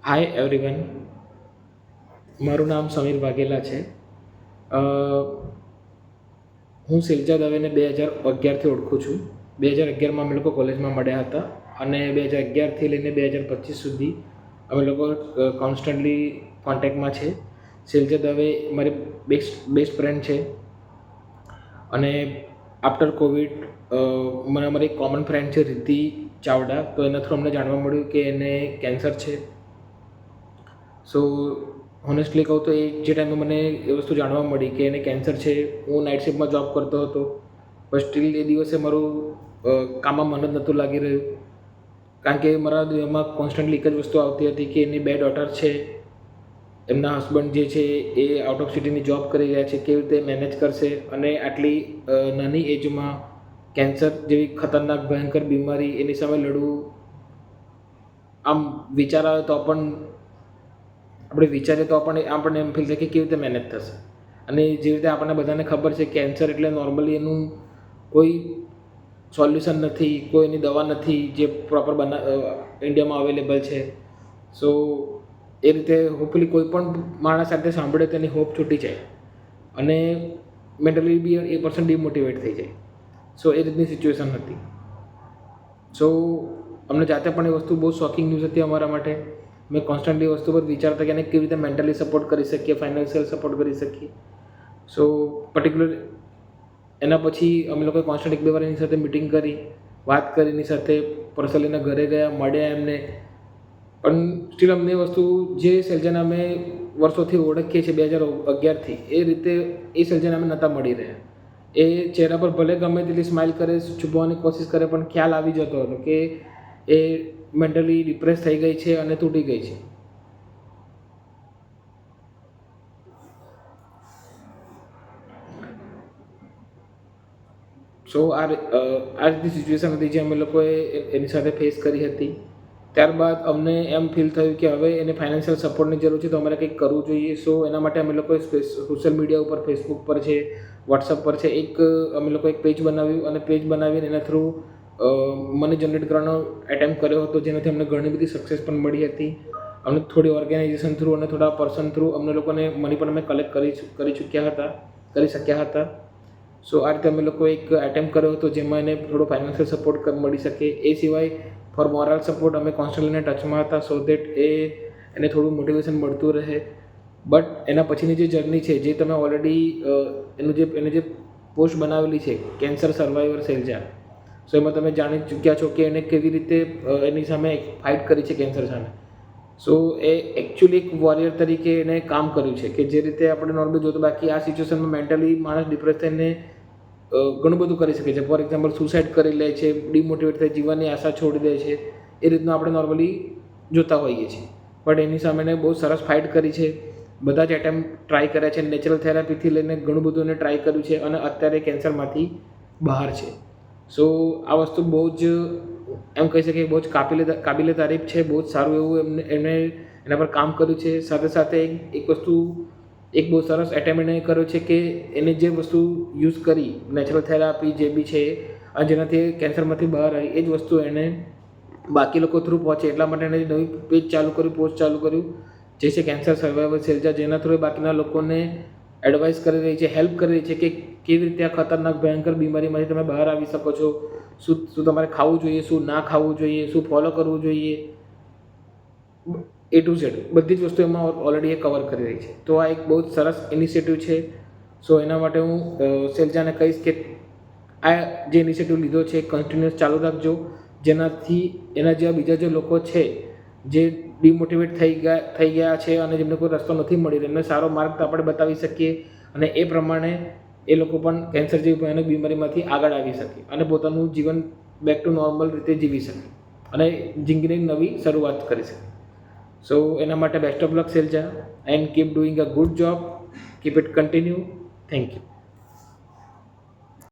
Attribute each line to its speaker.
Speaker 1: Hi everyone, મારું નામ સમીર વાઘેલા છે. અ, હું શિલજા દવેને 2011થી ઓળખું છું. 2011માં અમે લોકો કોલેજમાં મળ્યા હતા અને 2011થી લઈને 2025 સુધી અમે લોકો કોન્સ્ટન્ટલી કોન્ટેક્ટમાં છે. શિલજા દવે મારી બેસ્ટ ફ્રેન્ડ છે અને આફ્ટર કોવિડ મને અમારી એક કોમન ફ્રેન્ડ છે રીતિ ચાવડા, તો એના થ્રુ અમને જાણવા મળ્યું કે એને કેન્સર છે. સો હોનેસ્ટલી કહું તો જે ટાઈમે મને એ વસ્તુ જાણવા મળી કે એને કેન્સર છે, હું નાઇટ શિફ્ટમાં જોબ કરતો હતો, પણ સ્ટીલ એ દિવસે મારું કામમાં મન જ નહોતું લાગી રહ્યું, કારણ કે મારા દિમાગમાં કોન્સ્ટન્ટલી એક જ વસ્તુ આવતી હતી કે એની 2 ડોટર છે, એમના હસબન્ડ જે છે એ આઉટ ઓફ સિટીની જોબ કરી રહ્યા છે, કેવી રીતે મેનેજ કરશે અને આટલી નાની એજમાં કેન્સર જેવી ખતરનાક ભયંકર બીમારી એની સામે લડવું. આમ વિચાર આવે તો પણ આપણે વિચારીએ તો આપણને એમ ફીલ થાય કે કેવી રીતે મહેનત થશે. અને જે રીતે આપણને બધાને ખબર છે કેન્સર એટલે નોર્મલી એનું કોઈ સોલ્યુશન નથી, કોઈ એની દવા નથી જે પ્રોપર ઇન્ડિયામાં અવેલેબલ છે. સો એ રીતે હોપફુલી કોઈ પણ માણસ સાથે સાંભળે તેની હોપ છૂટી જાય અને મેન્ટલી બી એ પર્સન ડિમોટિવેટ થઈ જાય. સો એ રીતની સિચ્યુએશન હતી. સો અમને જાતે પણ એ વસ્તુ બહુ શોકિંગ ન્યૂઝ હતી અમારા માટે. મેં કોન્સ્ટન્ટલી વસ્તુ પર વિચારતા કે એને કેવી રીતે મેન્ટલી સપોર્ટ કરી શકીએ, ફાઇનાન્શિયલ સપોર્ટ કરી શકીએ. સો પર્ટિક્યુલર એના પછી અમે લોકોએ કોન્સ્ટન્ટ 1-2 વાર એની સાથે મિટિંગ કરી, વાત કરી, એની સાથે પર્સનલી એના ઘરે ગયા, મળ્યા એમને. પણ સ્ટીલ અમને એ વસ્તુ જે શૈલજાને અમે વર્ષોથી ઓળખીએ છીએ 2011થી, એ રીતે એ શૈલજાને અમે નહોતા મળી રહ્યા. એ ચહેરા પર ભલે ગમે તેટલી સ્માઇલ કરે, છુપાવવાની કોશિશ કરે, પણ ખ્યાલ આવી જતો હતો કે એ મેન્ટલી ડિપ્રેસ થઈ ગઈ છે અને તૂટી ગઈ છે. સો આ રીતની સિચ્યુએશન હતી જે અમે લોકોએ એની સાથે ફેસ કરી હતી. ત્યારબાદ અમને એમ ફીલ થયું કે હવે એને ફાઇનાન્શિયલ સપોર્ટની જરૂર છે, તો અમારે કંઈક કરવું જોઈએ. સો એના માટે અમે લોકોએ સોશિયલ મીડિયા ઉપર, ફેસબુક પર છે, વોટ્સઅપ પર છે, અમે લોકો એક પેજ બનાવ્યું અને પેજ બનાવીને એના થ્રુ મની જનરેટ કરવાનો એટેમ્પ કર્યો હતો, જેનાથી અમને ઘણી બધી સક્સેસ પણ મળી હતી. અમને થોડી ઓર્ગેનાઇઝેશન થ્રુ અને થોડા પર્સન થ્રુ અમને લોકોને મની પણ અમે કલેક્ટ કરી શક્યા હતા. સો આ રીતે અમે લોકો એક એટેમ્પ કર્યો હતો જેમાં એને થોડો ફાઇનાન્શિયલ સપોર્ટ મળી શકે. એ સિવાય ફોર મોરલ સપોર્ટ અમે કોન્સ્ટન્ટલી ટચમાં હતા, સો દેટ એને થોડું મોટિવેશન મળતું રહે. બટ એના પછીની જે જર્ની છે, જે તમે ઓલરેડી એને જે પોસ્ટ બનાવેલી છે કેન્સર સર્વાઈવર શૈલજા, સો એમાં તમે જાણી ચૂક્યા છો કે એને કેવી રીતે એની સામે ફાઇટ કરી છે કેન્સર સામે. સો એ એકચ્યુઅલી એક વોરિયર તરીકે એને કામ કર્યું છે કે જે રીતે આપણે નોર્મલી જોતો, બાકી આ સિચ્યુએશનમાં મેન્ટલી માણસ ડિપ્રેસ થઈને ઘણું બધું કરી શકે છે. ફોર એક્ઝામ્પલ સુસાઇડ કરી લે છે, ડિમોટિવેટ થઈ જીવનની આશા છોડી દે છે, એ રીતનું આપણે નોર્મલી જોતા હોઈએ છીએ. બટ એની સામે એને બહુ સરસ ફાઇટ કરી છે. બધા જ એટેમ્પ ટ્રાય કર્યા છે, નેચરલ થેરાપીથી લઈને ઘણું બધું એને ટ્રાય કર્યું છે અને અત્યારે કેન્સરમાંથી બહાર છે. સો આ વસ્તુ બહુ જ એમ કહી શકીએ બહુ જ કાબિલે તારીફ છે. બહુ જ સારું એવું એમને એના પર કામ કર્યું છે. સાથે સાથે એક બહુ સરસ એટેમ્પ એને કર્યો છે કે એને જે વસ્તુ યુઝ કરી, નેચરલ થેરાપી જે બી છે, અને જેનાથી કેન્સરમાંથી બહાર આવી, એ જ વસ્તુ એને બાકી લોકો થ્રુ પહોંચે એટલા માટે એને નવી પેજ ચાલુ કર્યું, પોસ્ટ ચાલુ કર્યું, જે છે કેન્સર સર્વાઈવર શૈલજા, જેના થ્રુ બાકીના લોકોને એડવાઇસ કરી રહી છે, હેલ્પ કરી રહી છે કે કેવી રીતે આ ખતરનાક ભયંકર બીમારીમાંથી તમે બહાર આવી શકો છો, શું તમારે ખાવું જોઈએ, શું ના ખાવું જોઈએ, શું ફોલો કરવું જોઈએ, A to Z બધી જ વસ્તુ એમાં ઓલરેડી એ કવર કરી રહી છે. તો આ એક બહુ જ સરસ ઇનિશિયેટિવ છે. સો એના માટે હું શૈલજાને કહીશ કે આ જે ઇનિશિયેટિવ લીધો છે કન્ટિન્યુઅસ ચાલુ રાખજો, જેનાથી એના જેવા બીજા જે લોકો છે જે ડિમોટિવેટ થઈ ગયા છે અને જેમને કોઈ રસ્તો નથી મળી રહ્યો, એમને સારો માર્ગ તો આપણે બતાવી શકીએ અને એ પ્રમાણે એ લોકો પણ કેન્સર જેવી ભયાનક બીમારીમાંથી આગળ આવી શકે અને પોતાનું જીવન બેક ટુ નોર્મલ રીતે જીવી શકે અને જિંદગીની નવી શરૂઆત કરી શકે. સો એના માટે best of luck Shailaja, and keep doing a good job, keep it continue. Thank you.